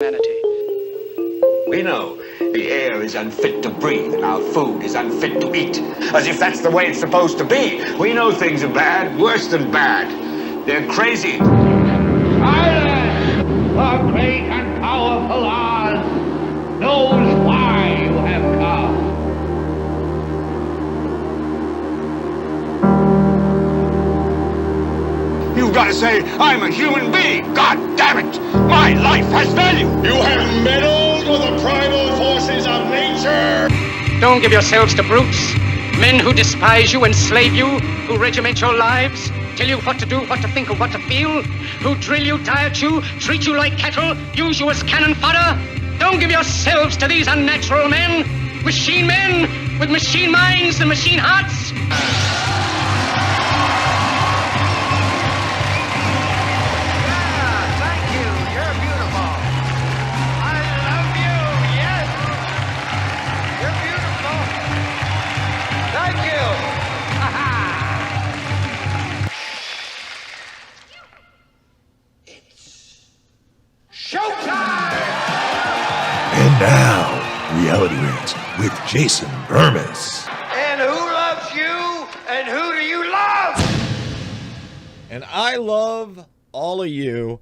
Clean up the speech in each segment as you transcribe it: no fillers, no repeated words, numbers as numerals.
humanity. We know the air is unfit to breathe and our food is unfit to eat, as if that's the way it's supposed to be. We know things are bad, worse than bad. They're crazy. Silence! The great and powerful Oz knows why you have come. You've got to say, I'm a human being. God damn it! My life has value. You have meddled with the primal forces of nature. Don't give yourselves to brutes, men who despise you, enslave you, who regiment your lives, tell you what to do, what to think, or what to feel, who drill you, diet you, treat you like cattle, use you as cannon fodder. Don't give yourselves to these unnatural men with machine minds and machine hearts. And now, Reality Rants with Jason Bermas. And who loves you? And who do you love? And I love all of you.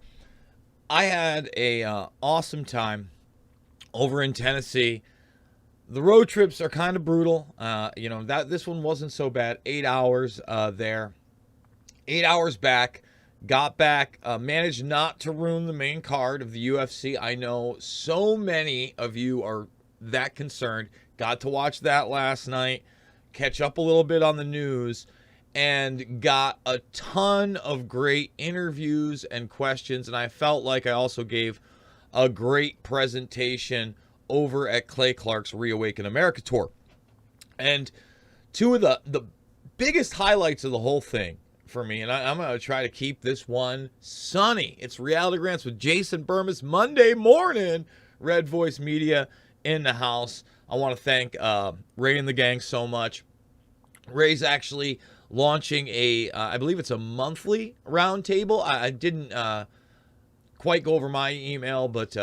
I had a awesome time over in Tennessee. The road trips are kind of brutal. This one wasn't so bad. 8 hours there, 8 hours back. Got back, managed not to ruin the main card of the UFC. I know so many of you are that concerned. Got to watch that last night, catch up a little bit on the news, and got a ton of great interviews and questions. And I felt like I also gave a great presentation over at Clay Clark's Reawaken America tour. And two of the biggest highlights of the whole thing for me, and I'm going to try to keep this one sunny. It's Reality Rants with Jason Bermas, Monday morning, Red Voice Media in the house. I want to thank Ray and the gang so much. Ray's actually launching I believe it's a monthly roundtable. I didn't quite go over my email, but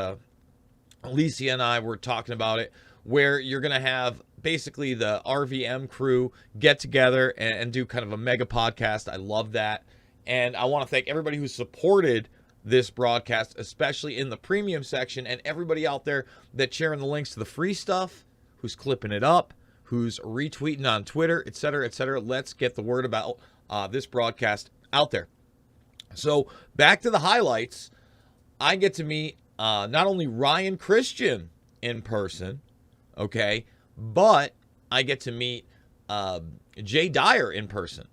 Alicia and I were talking about it, where you're going to have basically the RVM crew get together and do kind of a mega podcast. I love that. And I want to thank everybody who supported this broadcast, especially in the premium section, and everybody out there that's sharing the links to the free stuff, who's clipping it up, who's retweeting on Twitter, et cetera, et cetera. Let's get the word about this broadcast out there. So back to the highlights. I get to meet not only Ryan Christian in person, okay, but I get to meet Jay Dyer in person.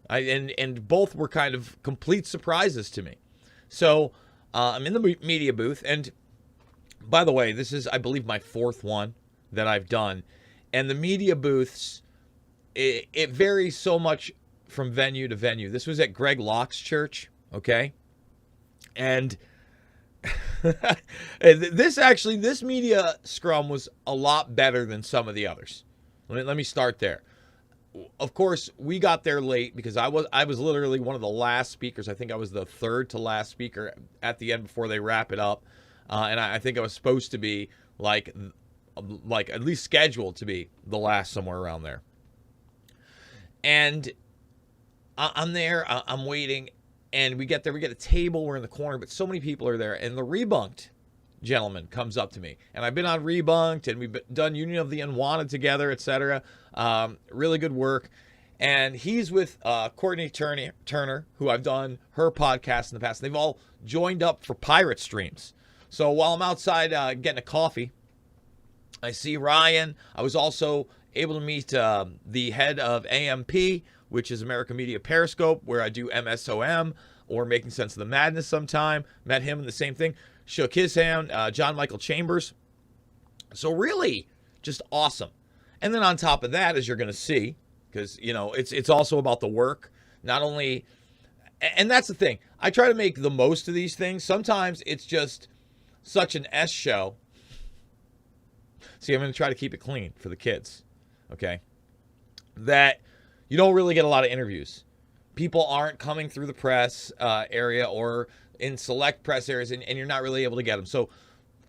And both were kind of complete surprises to me. So I'm in the media booth. And by the way, this is, I believe, my fourth one that I've done. And the media booths, it varies so much from venue to venue. This was at Greg Locke's church, okay? And this media scrum was a lot better than some of the others. Let me start there. Of course, we got there late because I was literally one of the last speakers. I think I was the third to last speaker at the end before they wrap it up. And I think I was supposed to be like at least scheduled to be the last, somewhere around there. And I'm there, I'm waiting. And we get there, we get a table, we're in the corner, but so many people are there. And the Rebunked gentleman comes up to me. And I've been on Rebunked, and we've done Union of the Unwanted together, etc. Really good work. And he's with Courtney Turner, who I've done her podcast in the past. They've all joined up for Pirate Streams. So while I'm outside getting a coffee, I see Ryan. I was also able to meet the head of AMP, which is American Media Periscope, where I do MSOM or Making Sense of the Madness sometime. Met him in the same thing. Shook his hand, John Michael Chambers. So really, just awesome. And then on top of that, as you're going to see, because, it's also about the work. Not only, and that's the thing. I try to make the most of these things. Sometimes it's just such an S show. See, I'm going to try to keep it clean for the kids, okay? That you don't really get a lot of interviews. People aren't coming through the press area or in select press areas, and you're not really able to get them. So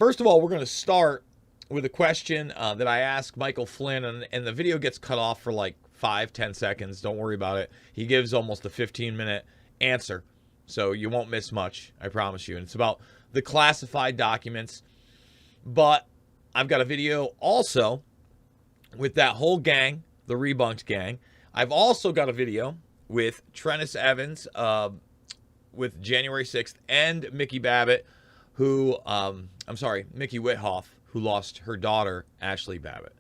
First of all, we're going to start with a question that I asked Michael Flynn, and the video gets cut off for like 5-10 seconds. Don't worry about it. He gives almost a 15-minute answer, so you won't miss much, I promise you. And it's about the classified documents. But I've got a video also with that whole gang, the Rebunked gang. I've also got a video with Trennis Evans, with January 6th, and Mickey Babbitt, Mickey Whithoff, who lost her daughter, Ashley Babbitt.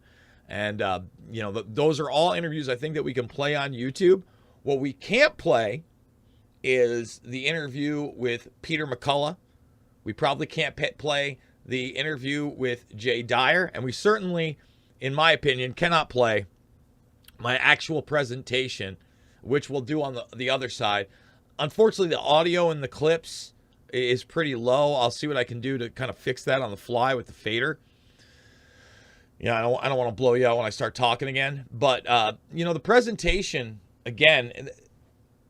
And, those are all interviews I think that we can play on YouTube. What we can't play is the interview with Peter McCullough. We probably can't play the interview with Jay Dyer. And we certainly, in my opinion, cannot play my actual presentation, which we'll do on the other side. Unfortunately, the audio in the clips is pretty low. I'll see what I can do to kind of fix that on the fly with the fader. Yeah, I don't want to blow you out when I start talking again. But, the presentation, again,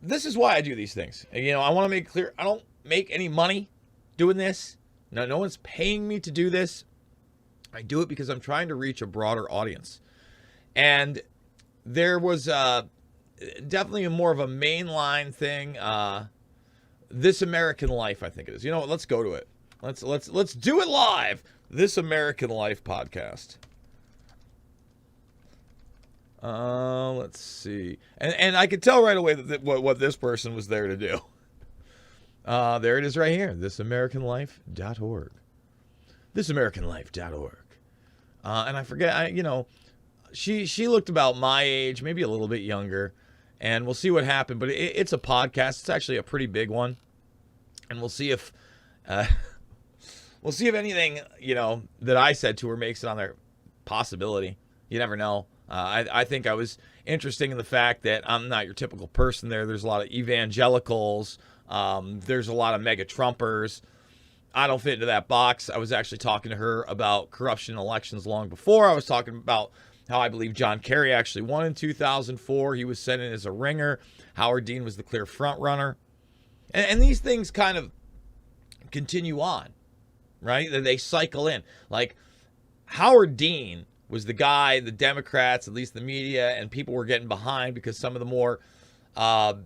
this is why I do these things. I want to make it clear, I don't make any money doing this. No one's paying me to do this. I do it because I'm trying to reach a broader audience. And there was definitely more of a mainline thing. This American Life, I think it is. You know what? Let's go to it. Let's do it live. This American Life podcast. Let's see. And I could tell right away what this person was there to do. There it is right here. ThisAmericanLife.org. ThisAmericanLife.org. And I forget, she looked about my age, maybe a little bit younger. And we'll see what happened. But it's a podcast. It's actually a pretty big one. And we'll see if anything, that I said to her makes it on there. Possibility. You never know. I think I was interesting in the fact that I'm not your typical person there. There's a lot of evangelicals. There's a lot of mega Trumpers. I don't fit into that box. I was actually talking to her about corruption in elections long before. I was talking about how I believe John Kerry actually won in 2004. He was sent in as a ringer. Howard Dean was the clear front runner. And these things kind of continue on, right? They cycle in. Like Howard Dean was the guy the Democrats, at least the media, and people were getting behind because some of the more, I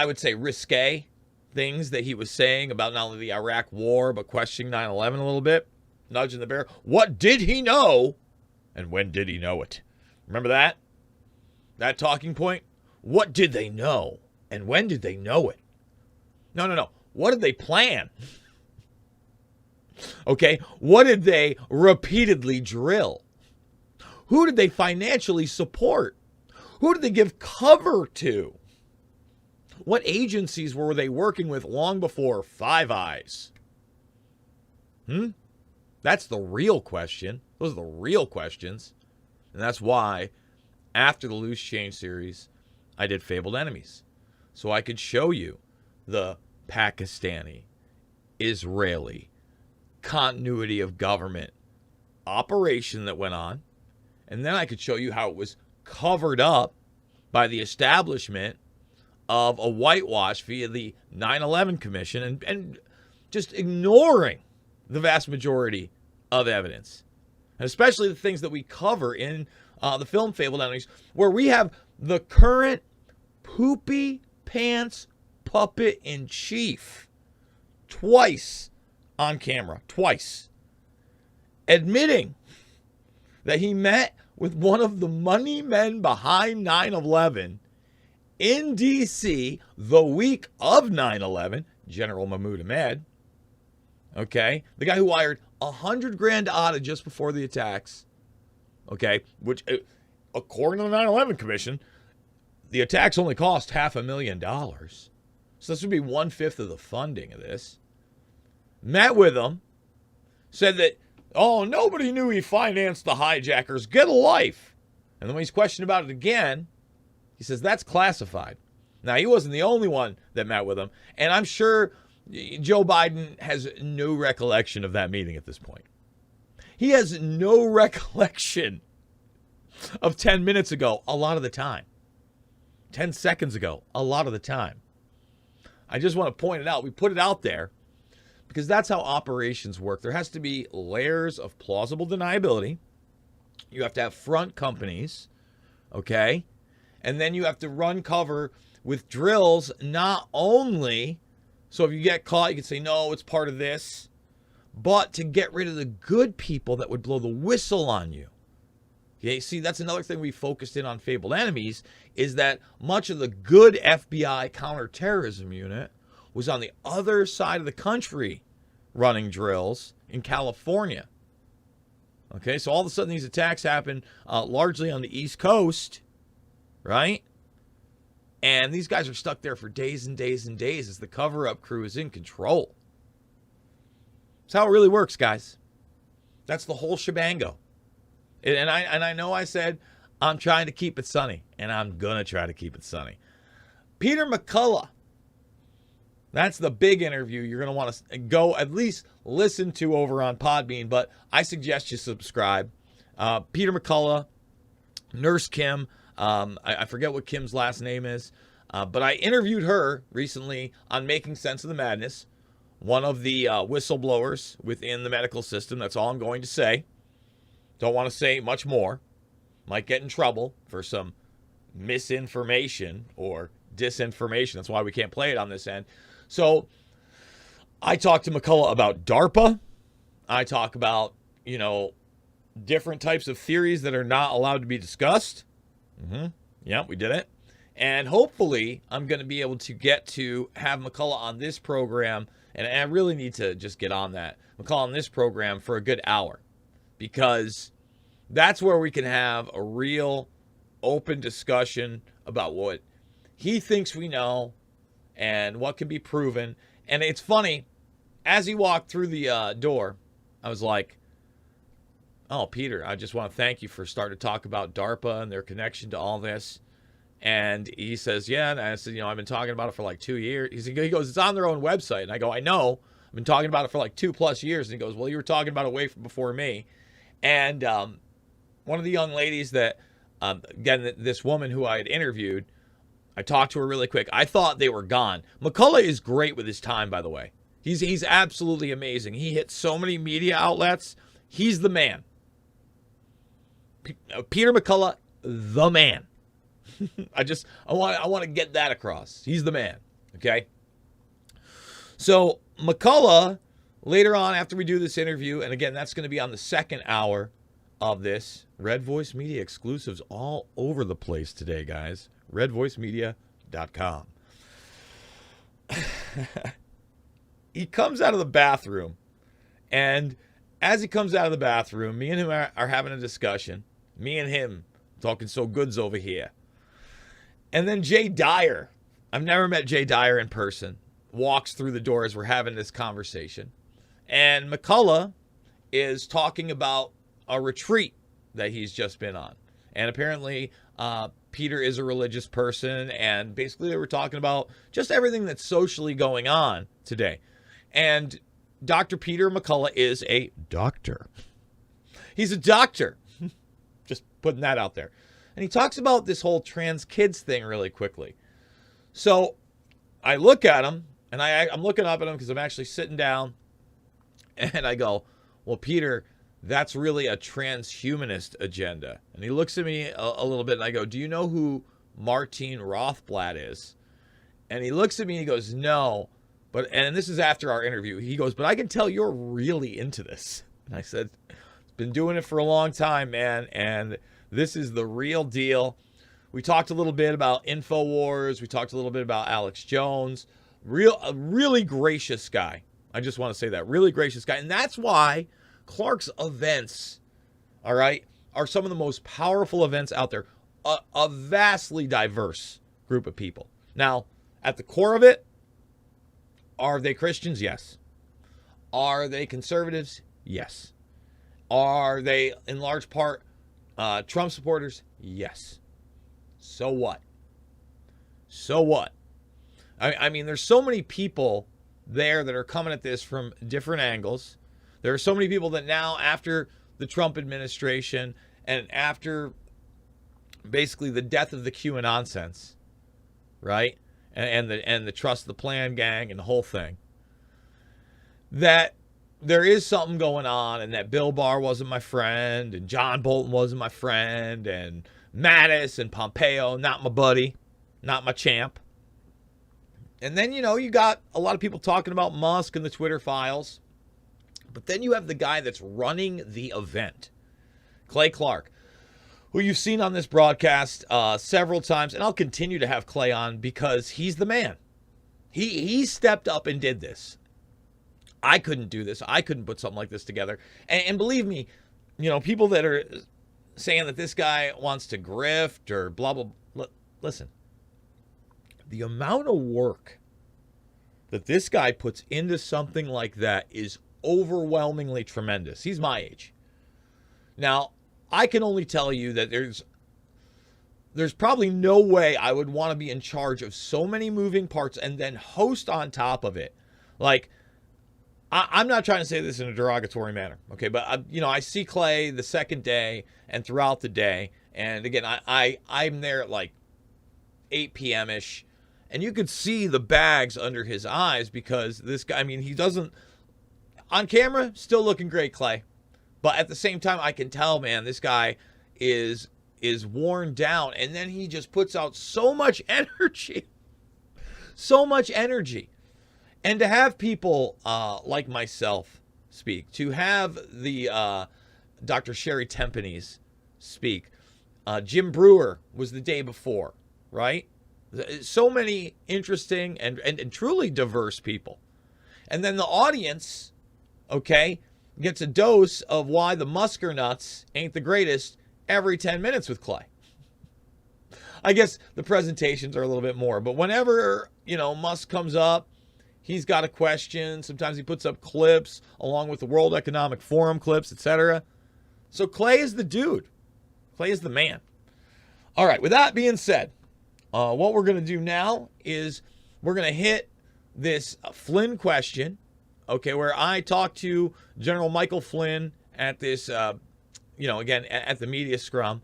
would say, risque things that he was saying about not only the Iraq war, but questioning 9/11 a little bit, nudging the bear. What did he know? And when did he know it? Remember that? That talking point? What did they know? And when did they know it? No. What did they plan? Okay, what did they repeatedly drill? Who did they financially support? Who did they give cover to? What agencies were they working with long before Five Eyes? That's the real question. Those are the real questions. And that's why, after the Loose Change series, I did Fabled Enemies. So I could show you the Pakistani, Israeli, continuity of government operation that went on. And then I could show you how it was covered up by the establishment of a whitewash via the 9/11 Commission and just ignoring the vast majority of evidence. And especially the things that we cover in the film Fabled Enemies, where we have the current poopy pants puppet in chief twice on camera, admitting that he met with one of the money men behind 9/11 in D.C. the week of 9/11, General Mahmoud Ahmed. Okay, the guy who wired $100,000 to Atta just before the attacks. Okay, which, according to the 9/11 Commission, the attacks only cost $500,000. So this would be 1/5 of the funding of this. Met with him, said that, nobody knew he financed the hijackers. Get a life. And then when he's questioned about it again, he says that's classified. Now, he wasn't the only one that met with him. And I'm sure Joe Biden has no recollection of that meeting at this point. He has no recollection of 10 minutes ago a lot of the time. 10 seconds ago a lot of the time. I just want to point it out. We put it out there because that's how operations work. There has to be layers of plausible deniability. You have to have front companies, okay? And then you have to run cover with drills, not only so if you get caught, you can say, no, it's part of this, but to get rid of the good people that would blow the whistle on you. Okay, see, that's another thing we focused in on Fabled Enemies, is that much of the good FBI counterterrorism unit was on the other side of the country running drills in California. Okay, so all of a sudden these attacks happen largely on the East Coast, right? And these guys are stuck there for days and days and days as the cover-up crew is in control. That's how it really works, guys. That's the whole shebango. And I know I said I'm trying to keep it sunny, and I'm going to try to keep it sunny. Peter McCullough. That's the big interview you're going to want to go at least listen to over on Podbean, but I suggest you subscribe. Peter McCullough, Nurse Kim. I forget what Kim's last name is, but I interviewed her recently on Making Sense of the Madness, one of the whistleblowers within the medical system. That's all I'm going to say. Don't want to say much more. Might get in trouble for some misinformation or disinformation. That's why we can't play it on this end. So I talked to McCullough about DARPA. I talk about, different types of theories that are not allowed to be discussed. Yeah, we did it. And hopefully I'm going to be able to get to have McCullough on this program. And I really need to just get on that. McCullough on this program for a good hour. Because that's where we can have a real open discussion about what he thinks we know and what can be proven. And it's funny, as he walked through the door, I was like, oh, Peter, I just want to thank you for starting to talk about DARPA and their connection to all this. And he says, yeah. And I said, I've been talking about it for like 2 years. He goes, it's on their own website. And I go, I know. I've been talking about it for like 2+ years. And he goes, well, you were talking about it way before me. And one of the young ladies that, again, this woman who I had interviewed, I talked to her really quick. I thought they were gone. McCullough is great with his time, by the way. He's absolutely amazing. He hits so many media outlets. He's the man. Peter McCullough, the man. I want to get that across. He's the man. Okay. So McCullough, later on after we do this interview, and again, that's going to be on the second hour of this. Red Voice Media exclusives all over the place today, guys. redvoicemedia.com. He comes out of the bathroom, and as he comes out of the bathroom, me and him are having a discussion. Me and him talking so goods over here. And then Jay Dyer, I've never met Jay Dyer in person, walks through the door as we're having this conversation. And McCullough is talking about a retreat that he's just been on. And apparently, Peter is a religious person. And basically, they were talking about just everything that's socially going on today. And Dr. Peter McCullough is a doctor. He's a doctor. Just putting that out there. And he talks about this whole trans kids thing really quickly. So I look at him, and I'm looking up at him because I'm actually sitting down. And I go, well, Peter, that's really a transhumanist agenda. And he looks at me a little bit, and I go, do you know who Martine Rothblatt is? And he looks at me, and he goes, no. And this is after our interview. He goes, but I can tell you're really into this. And I said, been doing it for a long time, man, and this is the real deal. We talked a little bit about InfoWars. We talked a little bit about Alex Jones. A really gracious guy. I just want to say that. Really gracious guy. And that's why Clark's events, all right, are some of the most powerful events out there. A vastly diverse group of people. Now, at the core of it, are they Christians? Yes. Are they conservatives? Yes. Are they, in large part, Trump supporters? Yes. So what? So what? I mean, there's so many people there that are coming at this from different angles. There are so many people that now, after the Trump administration and after basically the death of the QAnon nonsense, right? And the Trust the Plan gang and the whole thing. that there is something going on, and that Bill Barr wasn't my friend, and John Bolton wasn't my friend, and Mattis and Pompeo, not my buddy, not my champ. And then, you got a lot of people talking about Musk and the Twitter files. But then you have the guy that's running the event, Clay Clark, who you've seen on this broadcast several times. And I'll continue to have Clay on because he's the man. He stepped up and did this. I couldn't do this. I couldn't put something like this together. And believe me, people that are saying that this guy wants to grift or blah, blah, blah. Listen, the amount of work that this guy puts into something like that is overwhelmingly tremendous. He's my age. Now, I can only tell you that there's probably no way I would want to be in charge of so many moving parts and then host on top of it. Like, I'm not trying to say this in a derogatory manner, okay? But, I see Clay the second day and throughout the day. And, again, I'm there at, like, 8 p.m.-ish. And you could see the bags under his eyes because this guy, he doesn't, on camera, still looking great, Clay. But at the same time, I can tell, man, this guy is worn down. And then he just puts out so much energy. So much energy. And to have people like myself speak, to have the Dr. Sherry Tempenies speak. Jim Brewer was the day before, right? So many interesting and truly diverse people. And then the audience, okay, gets a dose of why the Musker nuts ain't the greatest every 10 minutes with Clay. I guess the presentations are a little bit more. But whenever, Musk comes up, he's got a question. Sometimes he puts up clips along with the World Economic Forum clips, etc. So Clay is the dude. Clay is the man. All right, with that being said, what we're going to do now is we're going to hit this Flynn question, okay, where I talked to General Michael Flynn at this, again, at the media scrum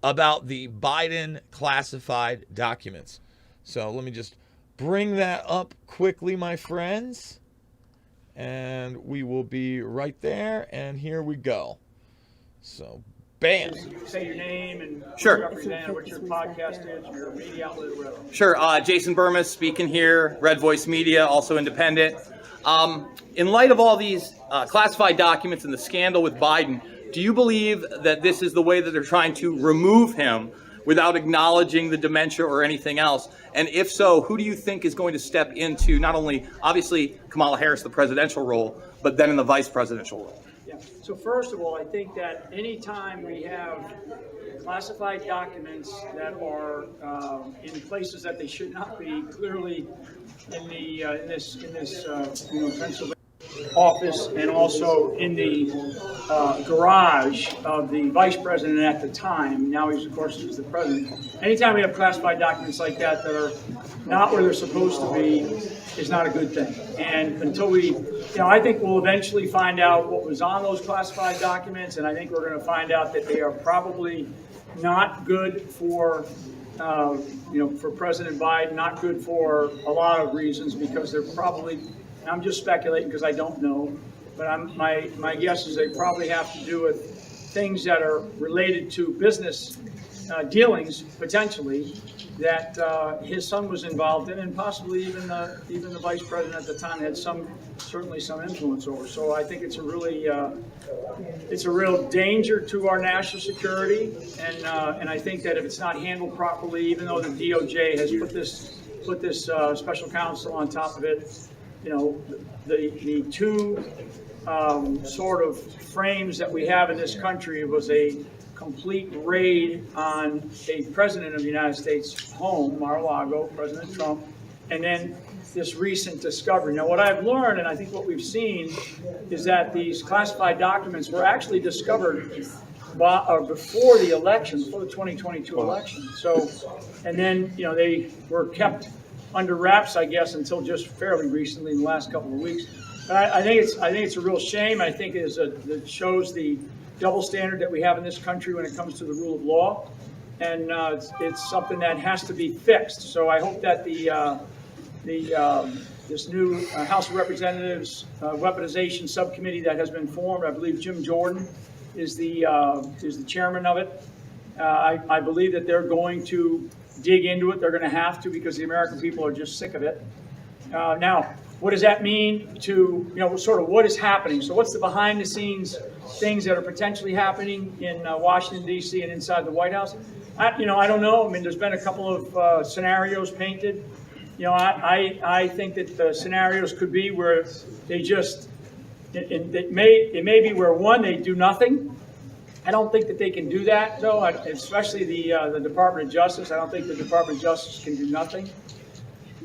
about the Biden classified documents. So let me just bring that up quickly, my friends, and we will be right there, and here we go. So, bam. Say your name and sure. Represent what your podcast is, your media outlet, or whatever. Sure. Jason Bermas speaking here, Red Voice Media, also independent. In light of all these classified documents and the scandal with Biden, do you believe that this is the way that they're trying to remove him without acknowledging the dementia or anything else? And if so, who do you think is going to step into not only, obviously, Kamala Harris, the presidential role, but then in the vice presidential role? Yeah. So first of all, I think that any time we have classified documents that are in places that they should not be, clearly in this Pennsylvania office, and also in the garage of the vice president at the time. Now he's, of course, the president. Anytime we have classified documents like that that are not where they're supposed to be is not a good thing. And until we, I think we'll eventually find out what was on those classified documents, and I think we're going to find out that they are probably not good for for President Biden, not good for a lot of reasons, because they're probably, I'm just speculating because I don't know, but my guess is they probably have to do with things that are related to business dealings, potentially, that his son was involved in, and possibly even the vice president at the time had certainly some influence over. So I think it's a really it's a real danger to our national security, and I think that if it's not handled properly, even though the DOJ has put this special counsel on top of it, the two sort of frames that we have in this country was a complete raid on a president of the United States home, Mar-a-Lago, President Trump, and then this recent discovery. Now, what I've learned, and I think what we've seen, is that these classified documents were actually discovered before the election, before the 2022 election. So, and then, they were kept under wraps, I guess, until just fairly recently, in the last couple of weeks. But I think it's a real shame. I think it shows the double standard that we have in this country when it comes to the rule of law, and it's something that has to be fixed. So I hope that the this new House of Representatives weaponization subcommittee that has been formed. I believe Jim Jordan is the chairman of it. I believe that they're going to dig into it. They're going to have to, because the American people are just sick of it. Now, what does that mean to, sort of what is happening? So what's the behind the scenes things that are potentially happening in Washington, D.C. and inside the White House? I don't know. I mean, there's been a couple of scenarios painted. I think that the scenarios could be where they just, it may be where, one, they do nothing. I don't think that they can do that, though, especially the Department of Justice. I don't think the Department of Justice can do nothing.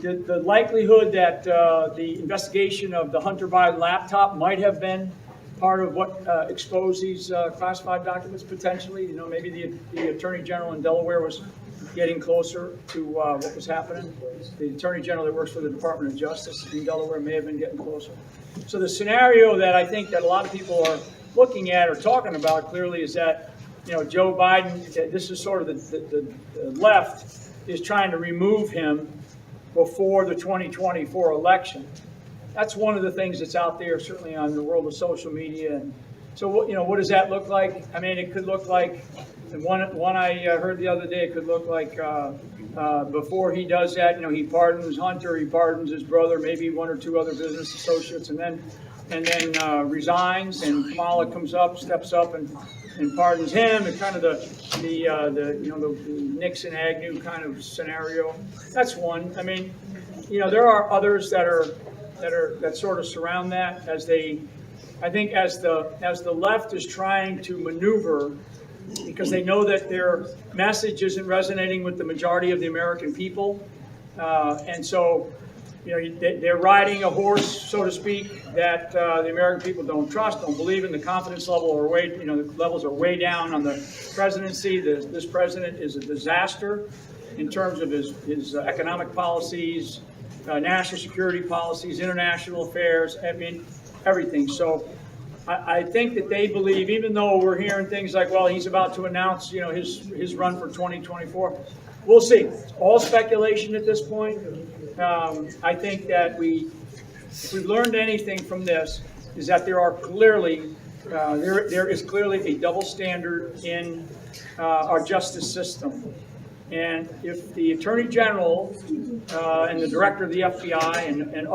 The likelihood that the investigation of the Hunter Biden laptop might have been part of what exposed these classified documents potentially. Maybe the Attorney General in Delaware was getting closer to what was happening. The Attorney General that works for the Department of Justice in Delaware may have been getting closer. So the scenario that I think that a lot of people are looking at or talking about clearly is that, Joe Biden, this is sort of the left is trying to remove him before the 2024 election. That's one of the things that's out there, certainly on the world of social media. And so, what does that look like? I mean, it could look like, and one I heard the other day, it could look like before he does that, he pardons Hunter, he pardons his brother, maybe one or two other business associates, and then resigns, and Kamala comes up, steps up, and pardons him, and kind of the Nixon Agnew kind of scenario. That's one. I mean, there are others that sort of surround that as the left is trying to maneuver, because they know that their message isn't resonating with the majority of the American people, and so they're riding a horse, so to speak, that the American people don't trust, don't believe in. The confidence level are the levels are way down on the presidency. This president is a disaster in terms of his economic policies, national security policies, international affairs. I mean, everything. So I think that they believe, even though we're hearing things like, well, he's about to announce, his run for 2024. We'll see. It's all speculation at this point. I think that if we've learned anything from this, is that there is clearly a double standard in our justice system. And if the Attorney General and the Director of the FBI and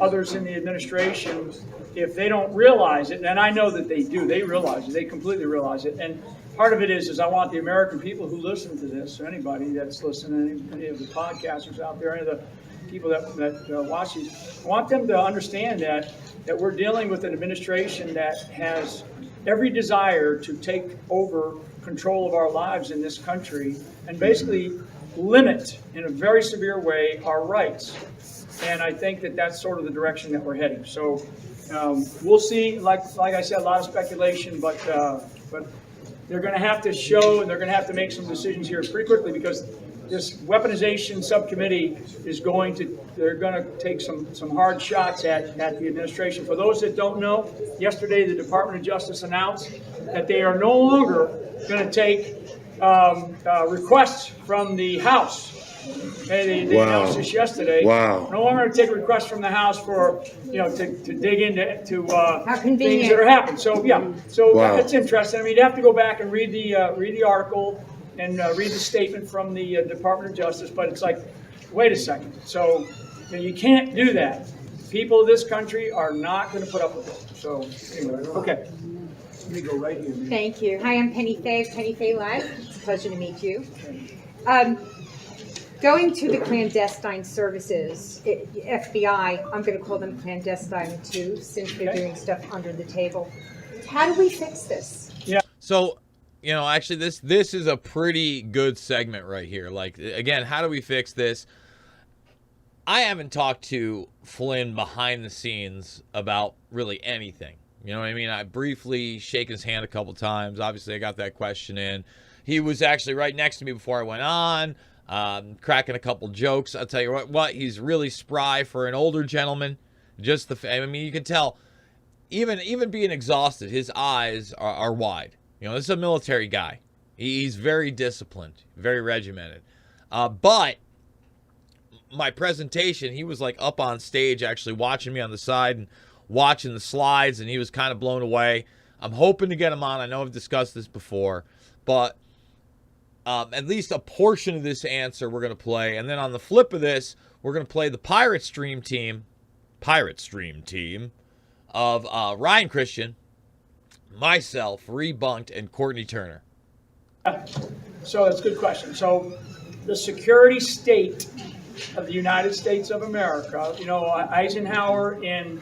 others in the administration, if they don't realize it, and I know that they do, they realize it, they completely realize it. And part of it is I want the American people who listen to this, or anybody that's listening, any of the podcasters out there, any of the people that watch these, I want them to understand that we're dealing with an administration that has every desire to take over control of our lives in this country and basically limit, in a very severe way, our rights. And I think that that's sort of the direction that we're heading. So we'll see. Like I said, a lot of speculation, but they're going to have to show, and they're going to have to make some decisions here pretty quickly, because this weaponization subcommittee they're going to take some hard shots at the administration. For those that don't know, yesterday the Department of Justice announced that they are no longer going to take requests from the House. They announced this yesterday. Wow. No longer going to take requests from the House for, to dig into things that are happening. So that's interesting. I mean, you have to go back and read the article and read the statement from the Department of Justice, but it's like, wait a second. So you can't do that. People of this country are not going to put up with it. So anyway, okay. Let me go right here. Thank you. Hi, I'm Penny Fay of Penny Fay Live. It's a pleasure to meet you. Going to the clandestine services, FBI, I'm going to call them clandestine too, since they're doing stuff under the table. How do we fix this? Yeah. So, actually, this is a pretty good segment right here. Like, again, how do we fix this? I haven't talked to Flynn behind the scenes about really anything. You know what I mean? I briefly shake his hand a couple times. Obviously, I got that question in. He was actually right next to me before I went on, cracking a couple jokes. I'll tell you what, he's really spry for an older gentleman. I mean, you can tell, even being exhausted, his eyes are wide. This is a military guy. He's very disciplined, very regimented. But my presentation, he was like up on stage actually watching me on the side and watching the slides, and he was kind of blown away. I'm hoping to get him on. I know I've discussed this before, but at least a portion of this answer we're going to play. And then on the flip of this, we're going to play the Pirate Stream team of Ryan Christian, myself, Rebunked, and Courtney Turner. So that's a good question. So the security state of the United States of America, you know, Eisenhower in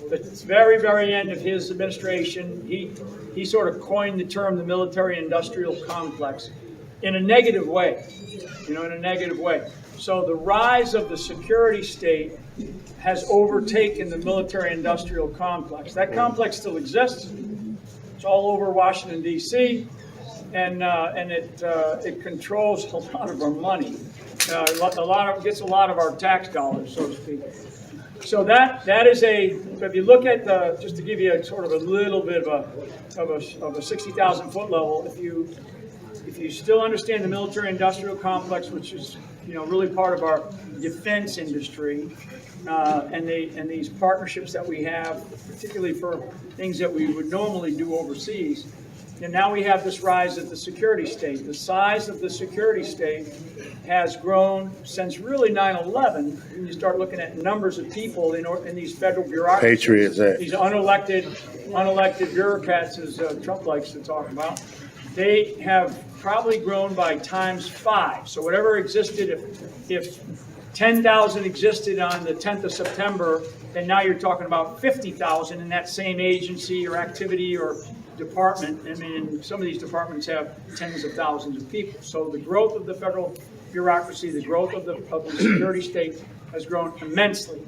the very, very end of his administration, he sort of coined the term the military-industrial complex in a negative way, you know, in a negative way. So the rise of the security state has overtaken the military-industrial complex. That complex still exists. It's all over Washington, D.C., and it controls a lot of our money. Gets a lot of our tax dollars, so to speak. So that is if you look at just to give you a sort of a little bit of a 60,000-foot level, if you still understand the military-industrial complex, which is, you know, really part of our defense industry, and these partnerships that we have, particularly for things that we would normally do overseas. And now we have this rise of the security state. The size of the security state has grown since really 9/11. When you start looking at numbers of people in these federal bureaucracies, Patriots, these unelected bureaucrats, as Trump likes to talk about, they have probably grown by times 5. So whatever existed, if 10,000 existed on the 10th of September, then now you're talking about 50,000 in that same agency or activity or department. I mean, some of these departments have tens of thousands of people. So the growth of the federal bureaucracy, the growth of the security state has grown immensely.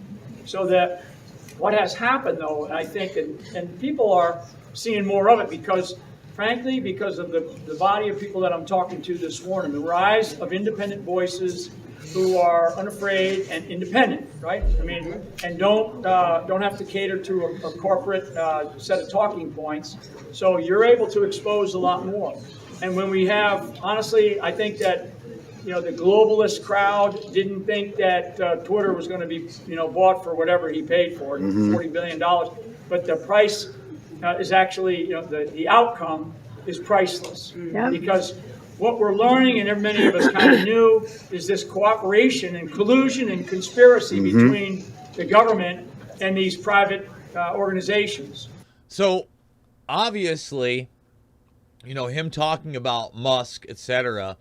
So that what has happened, though, I think, and people are seeing more of it because, frankly, because of the body of people that I'm talking to this morning, the rise of independent voices who are unafraid and independent, right? I mean, and don't have to cater to a corporate set of talking points. So you're able to expose a lot more. And when we have, honestly, I think that, you know, the globalist crowd didn't think that Twitter was going to be, you know, bought for whatever he paid for it, $40 billion. But the price is actually, you know, the outcome is priceless. Yep. Because what we're learning, and many of us kind of knew, is this cooperation and collusion and conspiracy between the government and these private organizations. So, obviously, you know, him talking about Musk, etc.,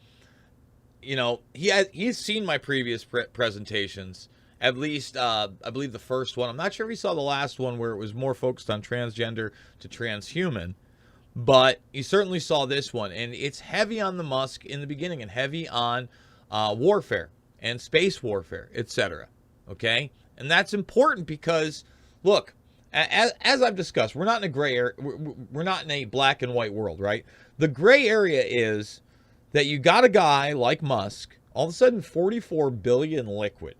you know, he's seen my previous presentations, at least, I believe the first one. I'm not sure if he saw the last one where it was more focused on transgender to transhuman. But you certainly saw this one, and it's heavy on the Musk in the beginning and heavy on warfare and space warfare, etc. Okay? And that's important because, look, as I've discussed, we're not in a gray area. We're not in a black and white world, right? The gray area is that you got a guy like Musk, all of a sudden 44 billion liquid.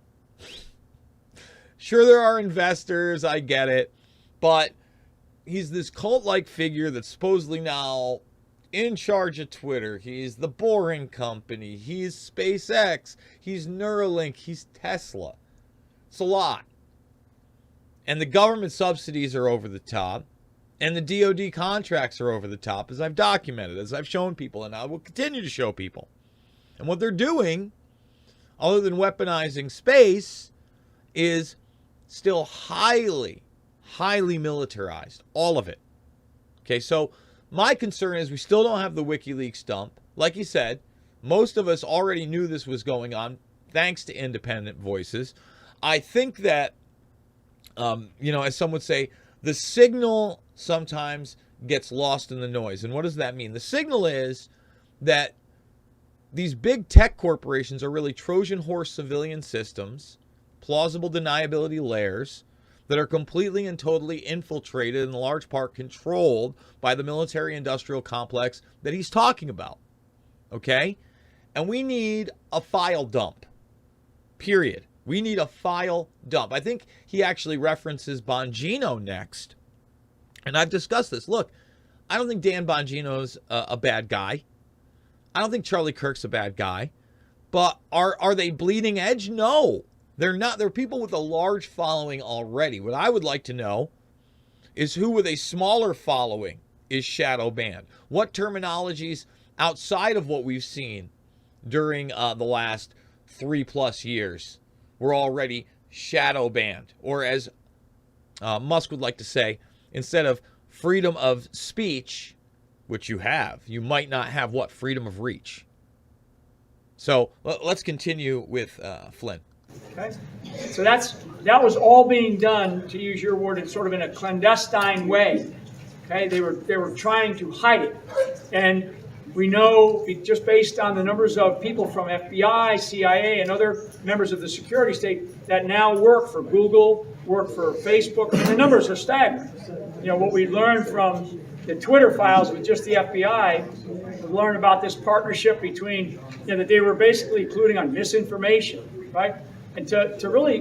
Sure, there are investors, I get it, but he's this cult-like figure that's supposedly now in charge of Twitter. He's the Boring Company. He's SpaceX. He's Neuralink. He's Tesla. It's a lot. And the government subsidies are over the top. And the DoD contracts are over the top, as I've documented, as I've shown people, and I will continue to show people. And what they're doing, other than weaponizing space, is still highly militarized, all of it. Okay, so my concern is we still don't have the WikiLeaks dump. Like you said, most of us already knew this was going on, thanks to independent voices. I think that, you know, as some would say, the signal sometimes gets lost in the noise. And what does that mean? The signal is that these big tech corporations are really Trojan horse civilian systems, plausible deniability layers, that are completely and totally infiltrated and in large part controlled by the military-industrial complex that he's talking about, okay? And we need a file dump, period. We need a file dump. I think he actually references Bongino next, and I've discussed this. Look, I don't think Dan Bongino's a bad guy. I don't think Charlie Kirk's a bad guy. But are they bleeding edge? No. They're people with a large following already. What I would like to know is who with a smaller following is shadow banned. What terminologies outside of what we've seen during the last 3+ years were already shadow banned? Or as Musk would like to say, instead of freedom of speech, which you have, you might not have what? Freedom of reach. So let's continue with Flynn. Okay, so that was all being done, to use your word, in sort of in a clandestine way. Okay, they were trying to hide it, and we know, just based on the numbers of people from FBI, CIA, and other members of the security state that now work for Google, work for Facebook, and the numbers are staggering. You know, what we learned from the Twitter files with just the FBI, we learned about this partnership between, you know, that they were basically colluding on misinformation, right? And to really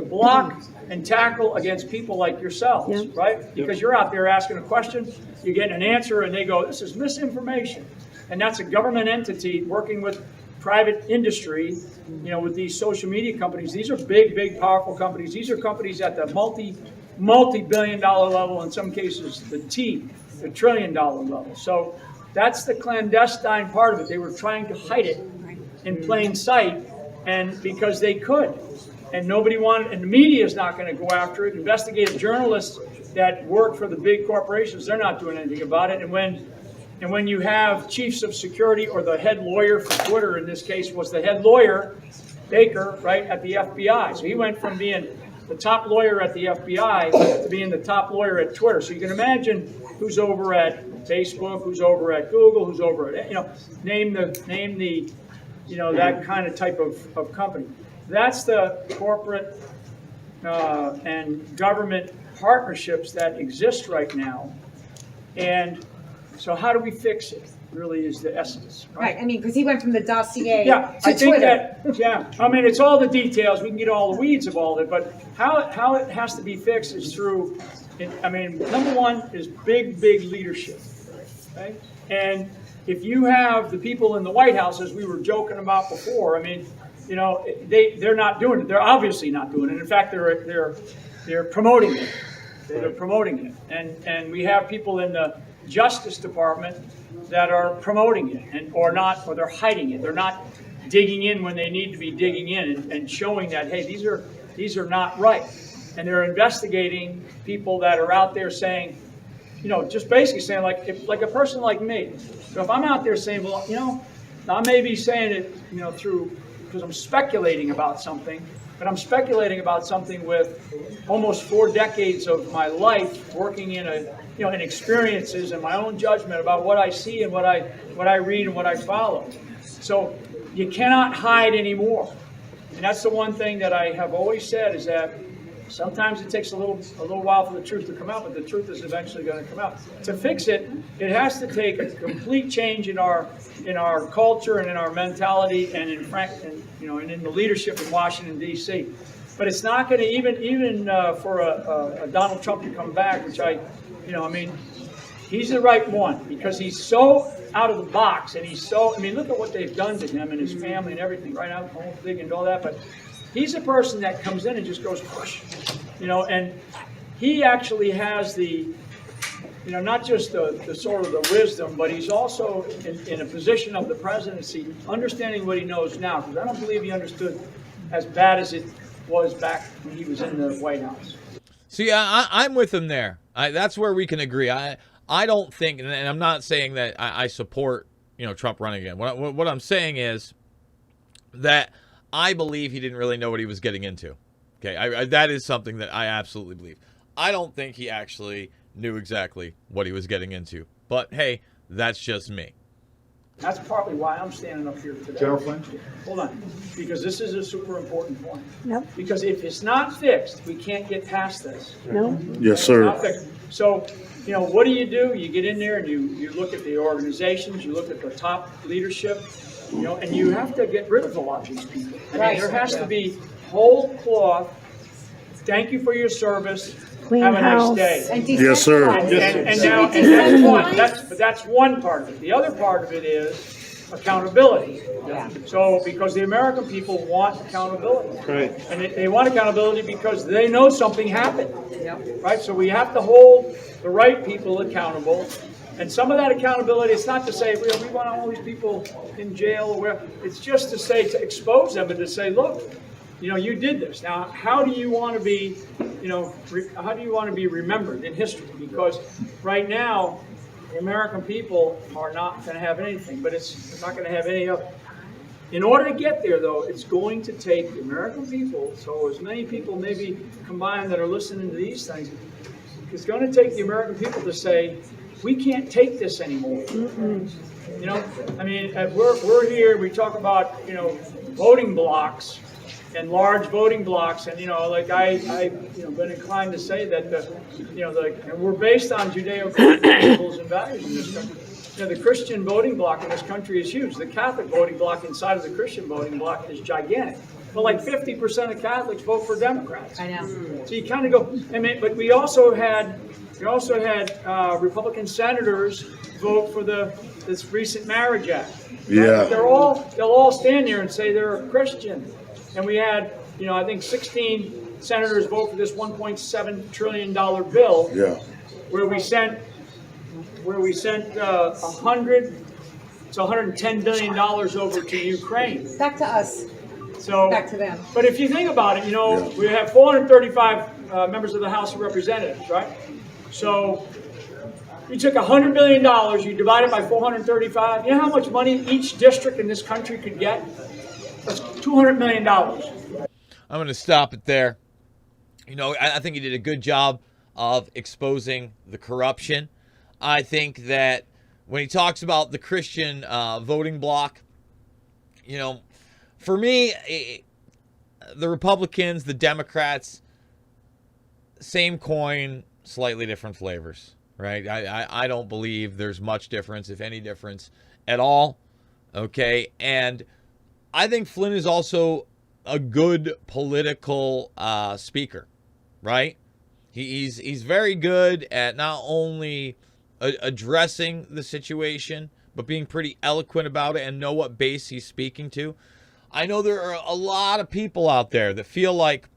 block and tackle against people like yourselves, right? Because you're out there asking a question, you get an answer, and they go, this is misinformation. And that's a government entity working with private industry, you know, with these social media companies. These are big, big, powerful companies. These are companies at the multi-billion-dollar level, in some cases the trillion-dollar level. So that's the clandestine part of it. They were trying to hide it in plain sight, and because they could. And nobody wanted, and the media is not going to go after it. Investigative journalists that work for the big corporations, they're not doing anything about it. And when you have chiefs of security, or the head lawyer for Twitter, in this case was the head lawyer, Baker, right, at the FBI. So he went from being the top lawyer at the FBI to being the top lawyer at Twitter. So you can imagine who's over at Facebook, who's over at Google, who's over at, you know, name the you know, that kind of type of company. That's the corporate and government partnerships that exist right now. And so how do we fix it, really, is the essence. Right, I mean, because he went from the dossier to I think Twitter. I mean, it's all the details. We can get all the weeds of all of it, but how it has to be fixed is through, I mean, number one is big leadership, okay? And if you have the people in the White House, as we were joking about before, I mean, you know, they're not doing it. They're obviously not doing it. In fact, they're promoting it. They're promoting it. And we have people in the Justice Department that are promoting it, or they're hiding it. They're not digging in when they need to be digging in and showing that, hey, these are not right. And they're investigating people that are out there saying, you know, just basically saying, like a person like me. So if I'm out there saying, well, you know, I may be saying it, you know, because I'm speculating about something, but I'm speculating about something with almost 4 decades of my life working in in experiences and my own judgment about what I see and what I read and what I follow. So you cannot hide anymore. And that's the one thing that I have always said, is that sometimes it takes a little while for the truth to come out, but the truth is eventually going to come out. To fix it, it has to take a complete change in our culture and in our mentality and in the leadership in Washington D.C. But it's not going to even for a Donald Trump to come back, which I mean, he's the right one, because he's so out of the box, and he's so, I mean, look at what they've done to him and his family and everything, right? I won't dig into all that, but he's a person that comes in and just goes, whoosh, and he actually has the, not just the sort of the wisdom, but he's also in a position of the presidency, understanding what he knows now, because I don't believe he understood as bad as it was back when he was in the White House. See, I'm with him there. That's where we can agree. I don't think, and I'm not saying that I support, Trump running again. What I'm saying is that I believe he didn't really know what he was getting into. Okay, that is something that I absolutely believe. I don't think he actually knew exactly what he was getting into. But hey, that's just me. That's partly why I'm standing up here today. General Flynn? Hold on, because this is a super important point. Nope. Because if it's not fixed, we can't get past this. No. Yes, sir. It's not fixed. So, what do? You get in there and you look at the organizations, you look at the top leadership, and you have to get rid of a lot of these people. I mean, there has to be whole cloth. Thank you for your service. Clean Have a house. nice day. Yes, sir. And that's one. But that's one part of it. The other part of it is accountability. Yeah. So, because the American people want accountability. Right. And they want accountability because they know something happened. Yep. Right? So we have to hold the right people accountable. And some of that accountability, it's not to say we want all these people in jail or where. It's just to say, to expose them and to say, look, you did this. Now, how do you want to be, how do you want to be remembered in history? Because right now, the American people are not going to have anything, but they're not going to have any of it. In order to get there, though, it's going to take the American people, so as many people maybe combined that are listening to these things, it's going to take the American people to say, we can't take this anymore. I mean, we're here, we talk about, voting blocks and large voting blocks, and like I've been inclined to say that and we're based on Judeo-Christian principles and values in this country. The Christian voting bloc in this country is huge. The Catholic voting bloc inside of the Christian voting bloc is gigantic. But like 50% of Catholics vote for Democrats. I know. So you kind of go. But we also had Republican senators vote for this recent marriage act. Yeah. They'll all stand there and say they're a Christian. And we had, I think 16 senators vote for this $1.7 trillion bill. Yeah. Where we sent $110 billion over to Ukraine. Back to us. So back to them. But if you think about it, we have 435 members of the House of Representatives, right? So you took $100 billion, you divide it by 435. You know how much money each district in this country could get? That's $200 million. I'm going to stop it there. I think he did a good job of exposing the corruption. I think that when he talks about the Christian voting bloc, for me, the Republicans, the Democrats, same coin, slightly different flavors, right? I don't believe there's much difference, if any difference at all, okay? And I think Flynn is also a good political speaker, right? He's very good at not only addressing the situation, but being pretty eloquent about it and know what base he's speaking to. I know there are a lot of people out there that feel like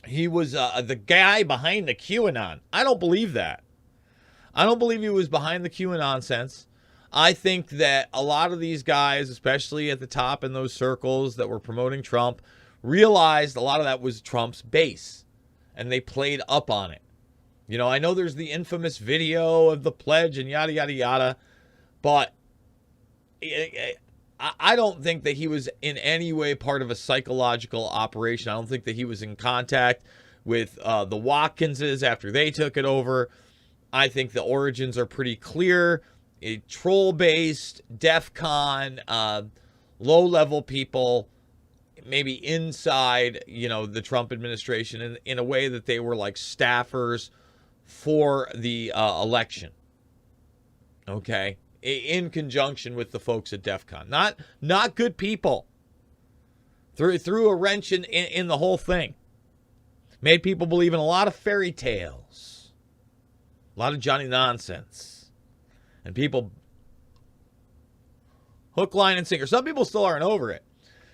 he was the guy behind the QAnon. I don't believe that. I don't believe he was behind the QAnon nonsense. I think that a lot of these guys, especially at the top in those circles that were promoting Trump, realized a lot of that was Trump's base, and they played up on it. I know there's the infamous video of the pledge and yada, yada, yada, but I don't think that he was in any way part of a psychological operation. I don't think that he was in contact with the Watkinses after they took it over. I think the origins are pretty clear. Troll-based, DEF-CON, low-level people, maybe inside, the Trump administration in a way that they were like staffers for the election. Okay? In conjunction with the folks at DEF-CON. Not good people. Threw a wrench in the whole thing. Made people believe in a lot of fairy tales. A lot of Johnny nonsense. And people, hook, line, and sinker. Some people still aren't over it.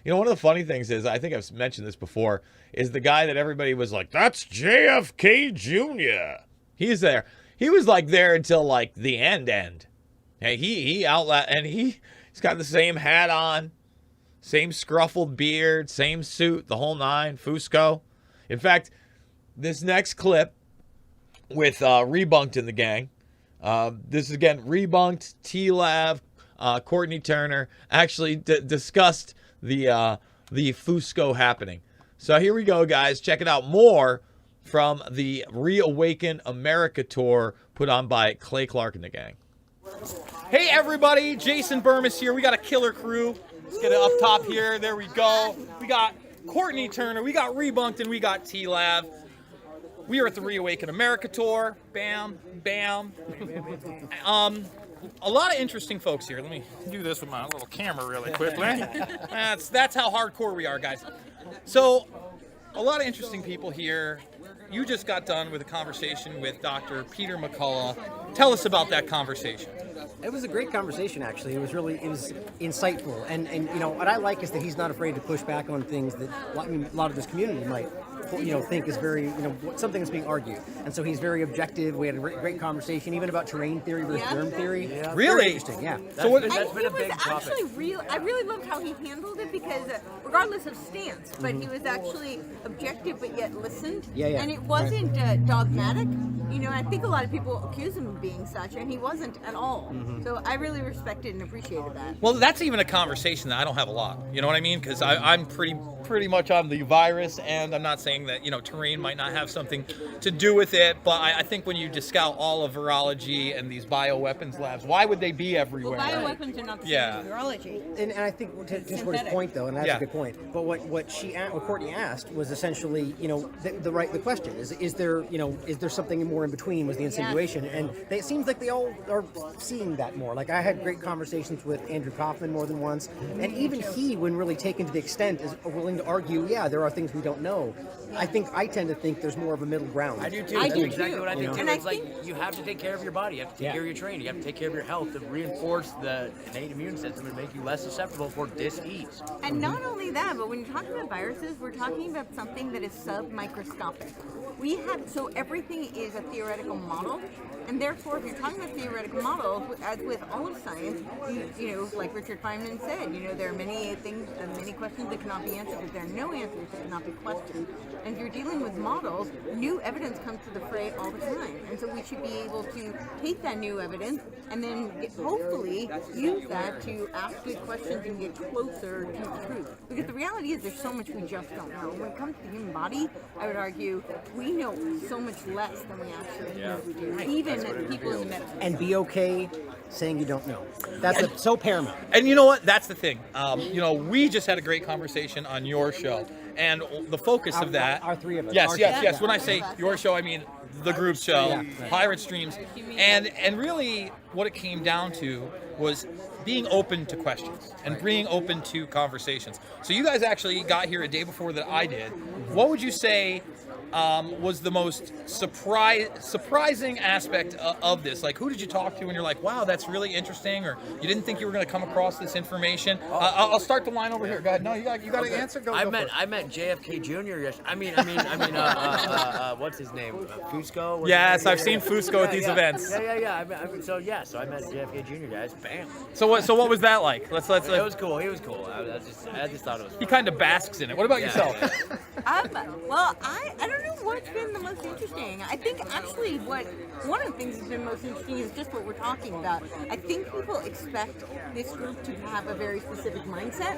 One of the funny things is, I think I've mentioned this before, is the guy that everybody was like, that's JFK Jr. He's there. He was like there until like the end. Hey, he outlet, and he's got the same hat on, same scruffled beard, same suit, the whole nine, Fusco. In fact, this next clip with Rebunked in the gang, this is again Rebunked, T-Lav, Courtney Turner actually discussed the Fusco happening. So here we go, guys. Check it out. More from the Reawaken America tour put on by Clay Clark and the gang. Hey everybody, Jason Bermas here. We got a killer crew. Let's get it up top here. There we go. We got Courtney Turner, we got Rebunked, and we got T-Lav. We are at the Reawaken America tour. Bam, bam. A lot of interesting folks here. Let me do this with my little camera really quickly. That's how hardcore we are, guys. So, a lot of interesting people here. You just got done with a conversation with Dr. Peter McCullough. Tell us about that conversation. It was a great conversation, actually. It was insightful, and you know what I like is that he's not afraid to push back on things that a lot of this community might think is very something that's being argued, and so he's very objective. We had a great conversation, even about terrain theory versus germ theory. Yeah. Really very interesting. Yeah. That's been a big topic. I really loved how he handled it because regardless of stance, but he was actually objective but yet listened. Yeah. And it wasn't dogmatic. You know, I think a lot of people accuse him of being such, and he wasn't at all. So I really respected and appreciated that. Well, that's even a conversation that I don't have a lot. You know what I mean? Because I'm pretty much on the virus, and I'm not saying that terrain might not have something to do with it, but I think when you discount all of virology and these bioweapons labs, why would they be everywhere? Well, bioweapons are not the same as virology. And I think just for his point though, and that's a good point. But what Courtney asked was essentially, the question is there something more in between? Was the insinuation, and it seems like they all are seeing that more. Like I had great conversations with Andrew Kaufman more than once, and even he, when really taken to the extent, is willing to argue. Yeah, there are things we don't know. I tend to think there's more of a middle ground. I do too. That's exactly what I think too. It's like you have to take care of your body. You have to take care of your training. You have to take care of your health to reinforce the innate immune system and make you less susceptible for disease. And not only that, but when you're talking about viruses, we're talking about something that is submicroscopic. So everything is a theoretical model, and therefore, if you're talking about theoretical models, as with all of science, like Richard Feynman said, there are many things, many questions that cannot be answered, but there are no answers that cannot be questioned. And if you're dealing with models, new evidence comes to the fray all the time, and so we should be able to take that new evidence and then hopefully use that to ask good questions and get closer to the truth. Because the reality is, there's so much we just don't know. When it comes to the human body, I would argue we know so much less than we actually know we do. Even people in the medicine. And be okay saying you don't know. That's so paramount. And you know what? That's the thing. We just had a great conversation on your show, and the focus of that. Our three of us. Yes. When I say your show, I mean the group show, Pirate Streams, and really what it came down to was being open to questions and being open to conversations. So you guys actually got here a day before that I did. What would you say was the most surprising aspect of this? Like, who did you talk to and you're like, wow, that's really interesting, or you didn't think you were going to come across this information? I'll start the line over here. Go ahead. No, you got to answer. Go I met JFK Jr. Yes. I mean, what's his name? Fusco. Yes, I've seen Fusco at these events. Yeah. So I met JFK Jr. guys. Bam. So what was that like? Let's. It was cool. He was cool. I just thought it was. He kind of basks in it. What about yourself? Well, I don't know what's been the most interesting. I think actually one of the things that's been most interesting is just what we're talking about. I think people expect this group to have a very specific mindset.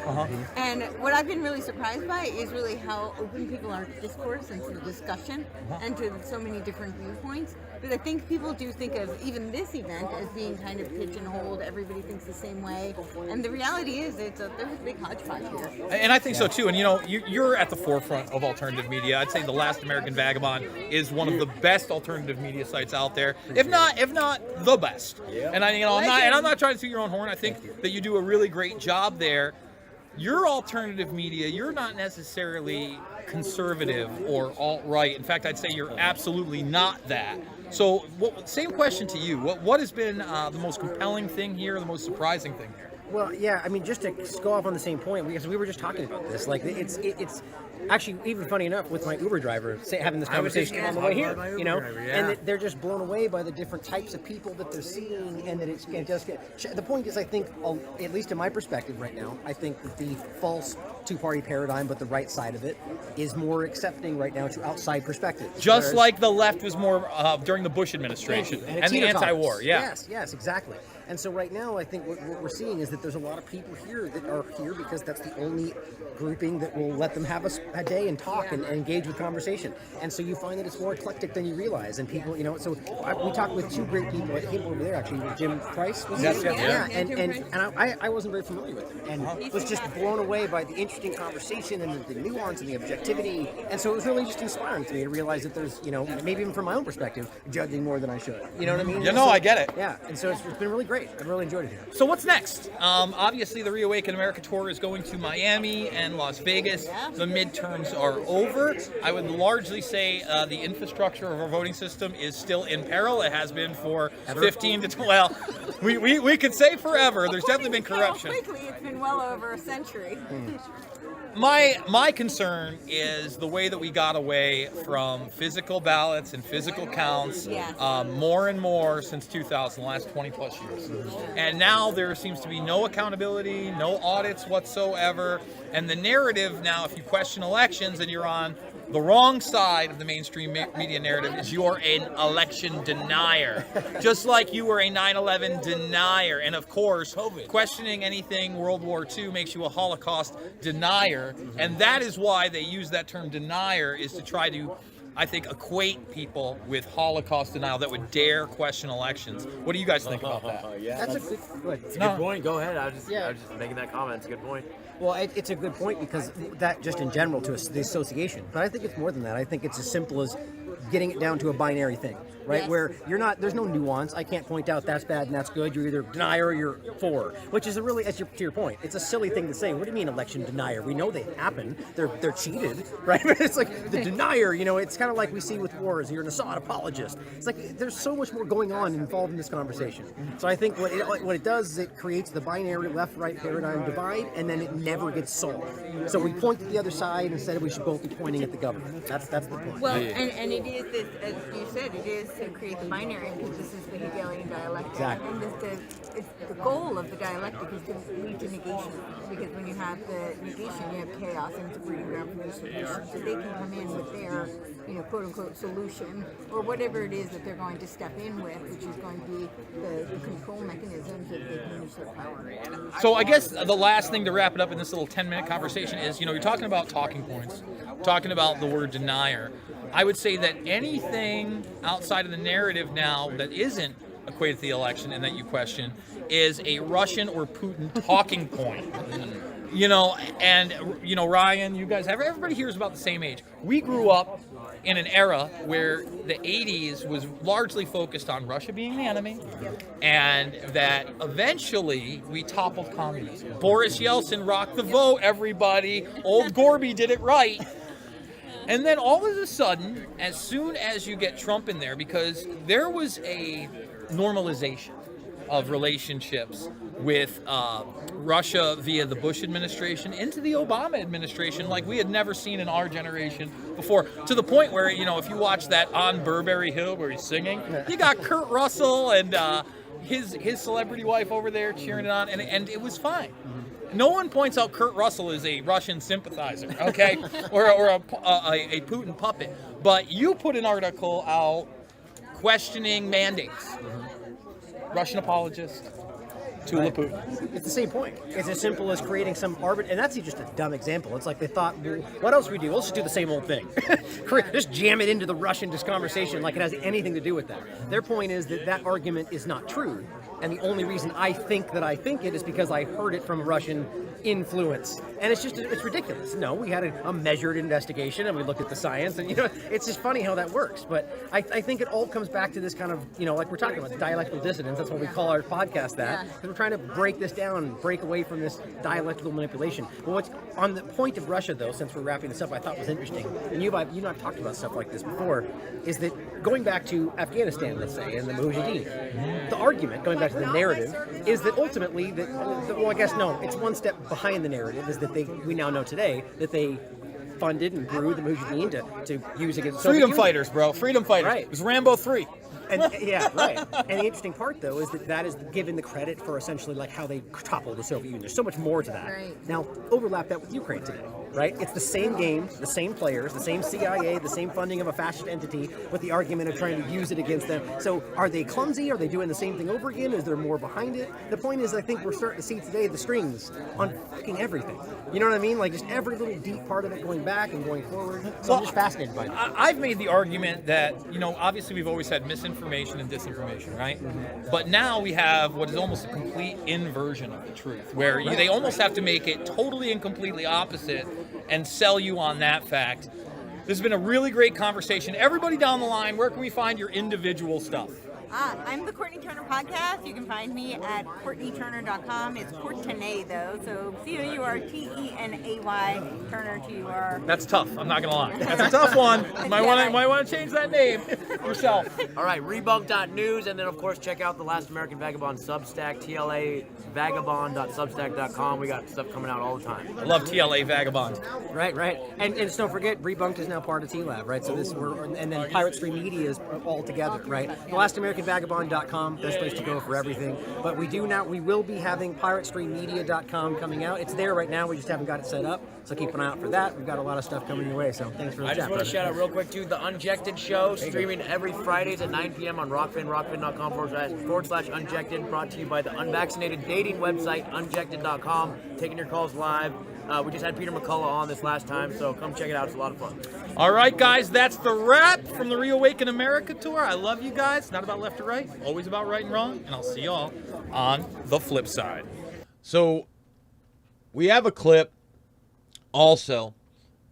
And what I've been really surprised by is really how open people are to discourse and to discussion and to so many different viewpoints. But I think people do think of even this event as being kind of pigeonholed. Everybody thinks the same way. And the reality is there's a big hodgepodge here. And I think so too. And you're at the forefront of alternative media. I'd say The Last American Vagabond is one of the best alternative media sites out there, if not the best. And I'm not trying to toot your own horn. I think that you do a really great job there. Your alternative media, you're not necessarily conservative or alt-right. In fact, I'd say you're absolutely not that. So, same question to you. What has been the most compelling thing here, the most surprising thing here? Well, yeah, I mean, just to go off on the same point, because we were just talking about this. Like, it's actually even funny enough with my Uber driver having this conversation on the way here, and they're just blown away by the different types of people that they're seeing, and that it just get. The point is, I think, at least in my perspective right now, I think that the false two-party paradigm, but the right side of it, is more accepting right now to outside perspective. Just like the left was more during the Bush administration and the anti-war. Yeah. Yes, exactly. And so right now, I think what we're seeing is that there's a lot of people here that are here because that's the only grouping that will let them have a day and talk and engage with conversation. And so you find that it's more eclectic than you realize. And people, so we talked with two great people. I came over there actually with Jim Price. And I wasn't very familiar with him, and was just blown away by the interesting conversation and the nuance and the objectivity. And so it was really just inspiring to me to realize that there's, maybe even from my own perspective, judging more than I should. You know what I mean? I get it. Yeah, and so it's been really great. great. I really enjoyed it here. So what's next? Obviously, the Reawaken America tour is going to Miami and Las Vegas. The midterms are over. I would largely say the infrastructure of our voting system is still in peril. It has been for 15 to 12. Well, we could say forever. There's definitely been corruption. Quickly, it's been well over a century. My concern is the way that we got away from physical ballots and physical counts more and more since 2000, the last 20 plus years. And now there seems to be no accountability, no audits whatsoever. And the narrative now, if you question elections and you're on the wrong side of the mainstream media narrative, is you're an election denier. Just like you were a 9/11 denier. And of course, questioning anything World War II makes you a Holocaust denier. And that is why they use that term denier, is to try to, I think, equate people with Holocaust denial that would dare question elections. What do you guys think about that? That's a good, It's a good point. Go ahead. I was just making that comment. It's a good point. Well, it's a good point because that just in general to the association. But I think it's more than that. I think it's as simple as getting it down to a binary thing, right? Yes. Where there's no nuance. I can't point out that's bad and that's good. You're either denier or you're for, which is really, to your point, it's a silly thing to say. What do you mean election denier? We know they happen. They're cheated, right? It's like the denier, it's kind of like we see with wars. You're an Assad apologist. It's like there's so much more going on involved in this conversation. So I think what it does is it creates the binary left-right paradigm divide, and then it never gets solved. So we point to the other side instead of we should both be pointing at the government. That's the point. Well, and it is this, as you said, it is to create the binary because this is the Hegelian dialectic. Exactly. And the goal of the dialectic is to lead to negation. Because when you have the negation, you have chaos and it's a breeding ground for new solutions. So they can come in with their, quote unquote solution or whatever it is that they're going to step in with, which is going to be the control mechanisms that they can use their power. So I guess the last thing to wrap it up in this little 10-minute conversation is, you're talking about talking points, talking about the word denier. I would say that anything outside of the narrative now that isn't equated to the election and that you question is a Russian or Putin talking point. Ryan, you guys, everybody here is about the same age. We grew up in an era where the 80s was largely focused on Russia being the enemy, and that eventually we toppled communism. Boris Yeltsin rocked the vote, everybody. Old Gorby did it right. And then all of a sudden, as soon as you get Trump in there, because there was a normalization of relationships with Russia via the Bush administration into the Obama administration like we had never seen in our generation before, to the point where, if you watch that On Burberry Hill where he's singing, you got Kurt Russell and his celebrity wife over there cheering it on, and it was fine. No one points out Kurt Russell is a Russian sympathizer, okay, or a Putin puppet. But you put an article out questioning mandates. Russian apologist, Tula Putin. It's the same point. It's as simple as creating some and that's just a dumb example. It's like they thought, well, what else we do? Let's just do the same old thing. Just jam it into the Russian conversation like it has anything to do with that. Their point is that argument is not true. And the only reason I think it is because I heard it from Russian influence. And it's ridiculous. No, we had a measured investigation and we looked at the science and, it's just funny how that works. But I think it all comes back to this kind of, like we're talking about, dialectical dissonance. That's what we call our podcast that. Because we're trying to break this down, break away from this dialectical manipulation. But what's on the point of Russia, though, since we're wrapping this up, I thought was interesting, and you and I've talked about stuff like this before, is that going back to Afghanistan, let's say, and the Mujahideen, the argument, going back to the narrative, is that ultimately, it's one step behind the narrative, is that we now know today that they funded and grew the Mujahideen to use against Freedom fighters, bro. Freedom fighters. Right. It was Rambo 3. And right. And the interesting part, though, is that is given the credit for essentially like how they toppled the Soviet Union. There's so much more to that. Right. Now, overlap that with Ukraine today, right? It's the same games, the same players, the same CIA, the same funding of a fascist entity with the argument of trying to use it against them. So are they clumsy? Are they doing the same thing over again? Is there more behind it? The point is, I think we're starting to see today the strings on fucking everything. You know what I mean? Like just every little deep part of it going back and going forward. So I'm just fascinated by that. I've made the argument that, obviously we've always had misinformation and disinformation, right? Mm-hmm. But now we have what is almost a complete inversion of the truth, where they almost have to make it totally and completely opposite and sell you on that fact. This has been a really great conversation. Everybody down the line, where can we find your individual stuff? I'm the Courtney Turner Podcast. You can find me at CourtneyTurner.com. It's Courtenay, though, so COURTENAY, Turner, TUR. That's tough. I'm not going to lie. That's a tough one. Might want to change that name yourself. All right, rebunk.news, and then, of course, check out the Last American Vagabond Substack, tlavagabond.substack.com. We got stuff coming out all the time. I love TLA Vagabond. Right. And just don't forget, Rebunked is now part of TLAV, right? So and then Pirate Stream Media is all together, right? TheLastAmericanVagabond.com, best place to go for everything. But we will be having PirateStreamMedia.com coming out. It's there right now, we just haven't got it set up. So keep an eye out for that. We've got a lot of stuff coming your way, so thanks for the chat. I just want to shout out real quick, too, The Unjected Show, streaming every Fridays at 9 p.m. on Rockfin, rockfin.com/unjected, brought to you by the unvaccinated dating website, unjected.com, taking your calls live. We just had Peter McCullough on this last time, so come check it out. It's a lot of fun. All right, guys, that's the wrap from the Reawaken America tour. I love you guys. Not about left or right, always about right and wrong, and I'll see you all on the flip side. So we have a clip also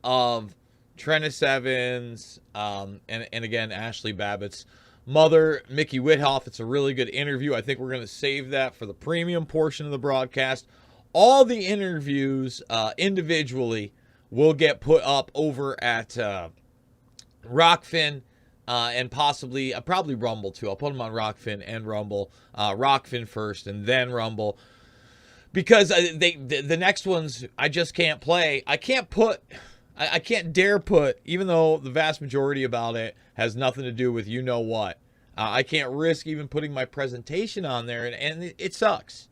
of Trennis Evans and again, Ashley Babbitt's mother, Mickey Whithoff. It's a really good interview. I think we're going to save that for the premium portion of the broadcast. All the interviews individually will get put up over at Rockfin and probably Rumble too. I'll put them on Rockfin and Rumble. Rockfin first and then Rumble. Because the next ones I just can't play. I can't dare put, even though the vast majority about it has nothing to do with you know what. I can't risk even putting my presentation on there, and it sucks.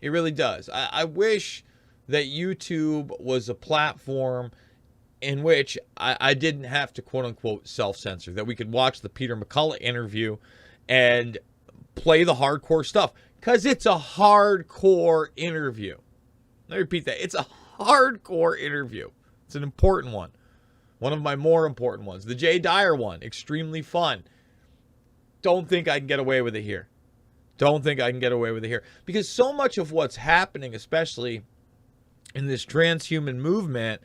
It really does. I wish that YouTube was a platform in which I didn't have to quote-unquote self-censor, that we could watch the Peter McCullough interview and play the hardcore stuff. Because it's a hardcore interview. Let me repeat that. It's a hardcore interview. It's an important one. One of my more important ones. The Jay Dyer one. Extremely fun. Don't think I can get away with it here. Because so much of what's happening, especially in this transhuman movement,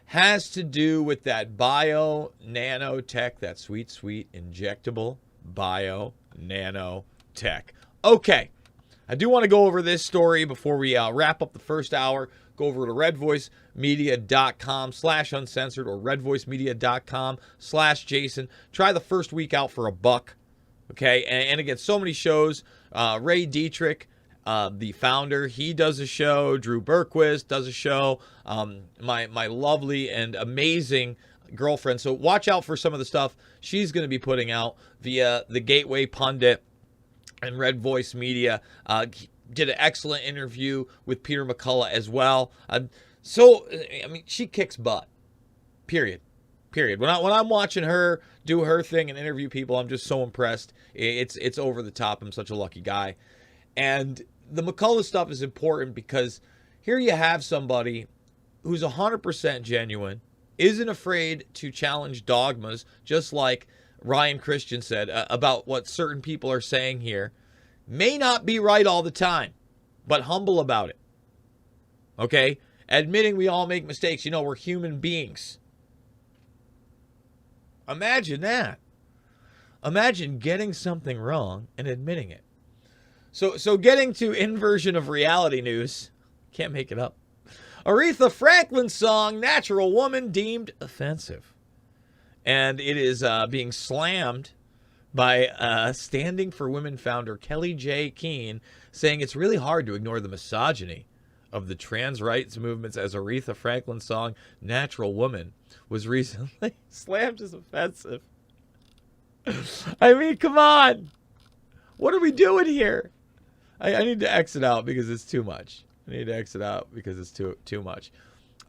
has to do with that bio-nanotech, that sweet, sweet injectable bio-nanotech. Okay. I do want to go over this story before we wrap up the first hour. Go over to redvoicemedia.com/uncensored or redvoicemedia.com/Jason. Try the first week out for $1. Okay, and again, so many shows. Ray Dietrich, the founder, he does a show. Drew Berquist does a show. My lovely and amazing girlfriend. So watch out for some of the stuff she's going to be putting out via the Gateway Pundit and Red Voice Media. Did an excellent interview with Peter McCullough as well. She kicks butt. Period. When I'm watching her do her thing and interview people, I'm just so impressed. It's over the top. I'm such a lucky guy. And the McCullough stuff is important because here you have somebody who's 100% genuine, isn't afraid to challenge dogmas, just like Ryan Christian said about what certain people are saying here. May not be right all the time, but humble about it. Okay? Admitting we all make mistakes. We're human beings. Imagine that. Imagine getting something wrong and admitting it. So getting to inversion of reality news. Can't make it up. Aretha Franklin's song, Natural Woman, deemed offensive. And it is being slammed by Standing for Women founder Kelly J. Keene, saying it's really hard to ignore the misogyny of the trans rights movements as Aretha Franklin's song, Natural Woman, was recently slammed as offensive. I mean, come on. What are we doing here? I need to exit out because it's too much. It's too much.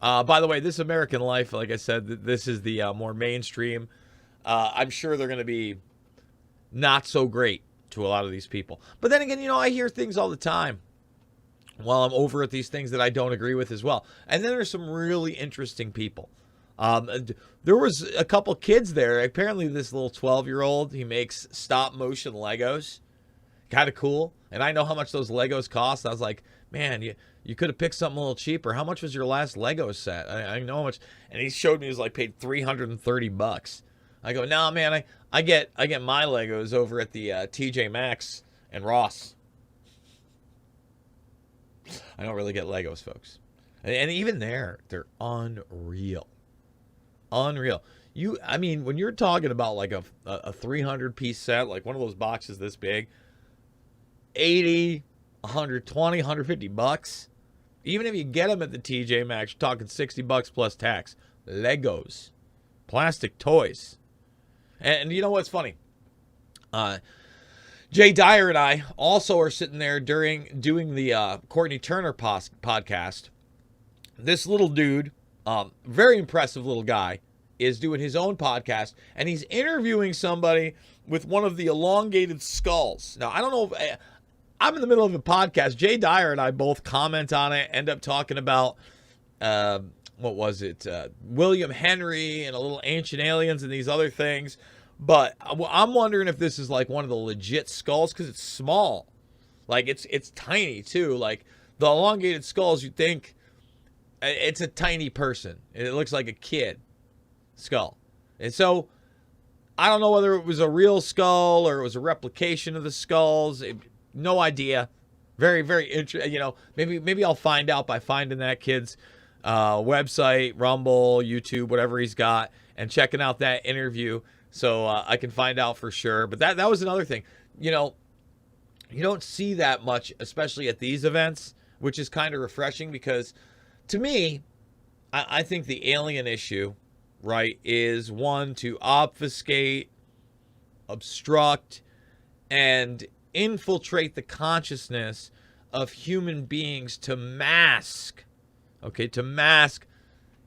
By the way, This American Life, like I said, this is the more mainstream. I'm sure they're going to be not so great to a lot of these people. But then again, I hear things all the time while I'm over at these things that I don't agree with as well. And then there's some really interesting people. There was a couple kids there. Apparently this little 12-year-old, he makes stop motion Legos. Kind of cool. And I know how much those Legos cost. I was like, man, you could have picked something a little cheaper. How much was your last Lego set? I know how much. And he showed me he was like paid $330. I go, no, man, I get my Legos over at the TJ Maxx and Ross. I don't really get Legos, folks. And even there, they're unreal. Unreal. I mean, when you're talking about like a 300-piece set, like one of those boxes this big, 80, 120, 150 bucks. Even if you get them at the TJ Maxx, you're talking 60 bucks plus tax. Legos. Plastic toys. And you know what's funny? Jay Dyer and I also are sitting there doing the Courtney Turner podcast. This little dude, very impressive little guy, is doing his own podcast, and he's interviewing somebody with one of the elongated skulls. Now, I don't know if I'm in the middle of a podcast. Jay Dyer and I both comment on it, end up talking about, what was it? William Henry and a little Ancient Aliens and these other things. But I'm wondering if this is like one of the legit skulls, because it's small. Like, it's tiny, too. Like, the elongated skulls, you'd think it's a tiny person. It looks like a kid skull. And so, I don't know whether it was a real skull or it was a replication of the skulls. No idea. Very, very interesting. You know, maybe I'll find out by finding that kid's website, Rumble, YouTube, whatever he's got, and checking out that interview so I can find out for sure. But that was another thing. You know, you don't see that much, especially at these events, which is kind of refreshing because, to me, I think the alien issue, right, is one to obfuscate, obstruct, and infiltrate the consciousness of human beings to mask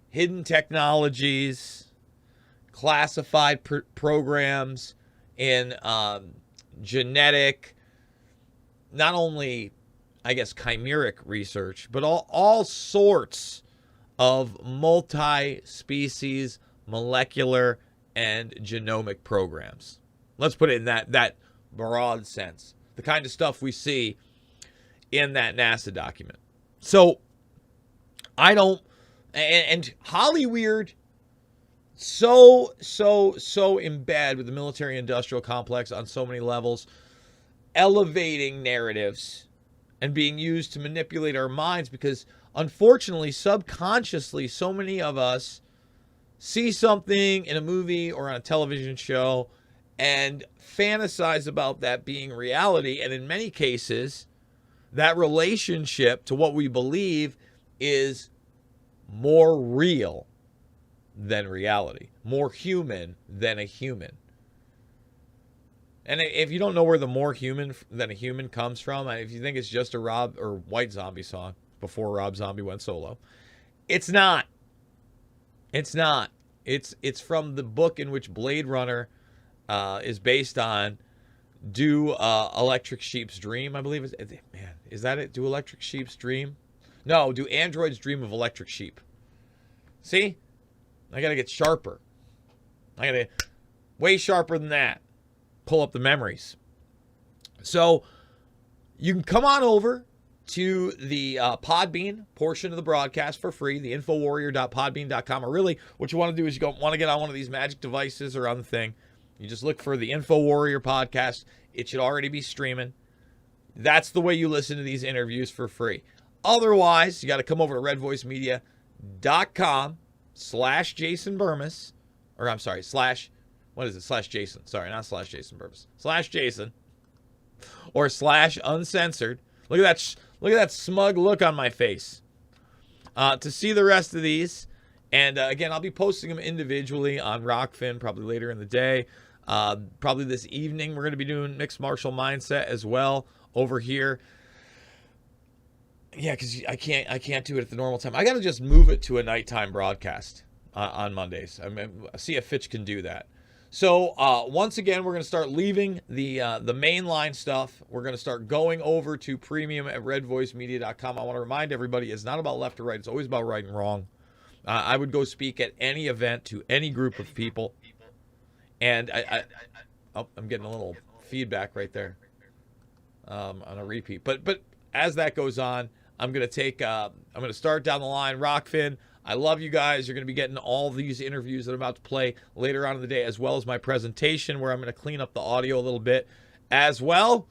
hidden technologies, classified programs in genetic, not only, I guess, chimeric research, but all sorts of multi-species, molecular, and genomic programs. Let's put it in that broad sense. The kind of stuff we see in that NASA document. So, I don't, and Hollyweird, so in bed with the military-industrial complex on so many levels, elevating narratives and being used to manipulate our minds because, unfortunately, subconsciously, so many of us see something in a movie or on a television show and fantasize about that being reality. And in many cases, that relationship to what we believe is more real than reality, more human than a human. And if you don't know where the more human than a human comes from, if you think it's just a Rob or White Zombie song before Rob Zombie went solo, it's not. It's not. It's from the book in which Blade Runner is based on. Do Electric Sheep's Dream, I believe. Is that it? Do Electric Sheep's Dream? No, do androids dream of electric sheep? See? I got to get sharper. I got to way sharper than that. Pull up the memories. So you can come on over to the Podbean portion of the broadcast for free, the infowarrior.podbean.com. Or really, what you want to do is you want to get on one of these magic devices or on the thing. You just look for the Info Warrior podcast. It should already be streaming. That's the way you listen to these interviews for free. Otherwise, you got to come over to redvoicemedia.com/Jason Bermas. Or I'm sorry, what is it? /Jason. Sorry, not /Jason Bermas. /Jason. Or /Uncensored. Look at that smug look on my face. To see the rest of these. And again, I'll be posting them individually on Rockfin probably later in the day. Probably this evening, we're going to be doing Mixed Martial Mindset as well over here. Yeah, because I can't do it at the normal time. I got to just move it to a nighttime broadcast on Mondays. I mean, see if Fitch can do that. So once again, we're going to start leaving the mainline stuff. We're going to start going over to premium at redvoicemedia.com. I want to remind everybody, it's not about left or right. It's always about right and wrong. I would go speak at any event to any group of people. And I'm getting a little feedback right there on a repeat. But as that goes on, I'm going to start down the line. Rockfin, I love you guys. You're going to be getting all these interviews that I'm about to play later on in the day, as well as my presentation where I'm going to clean up the audio a little bit as well.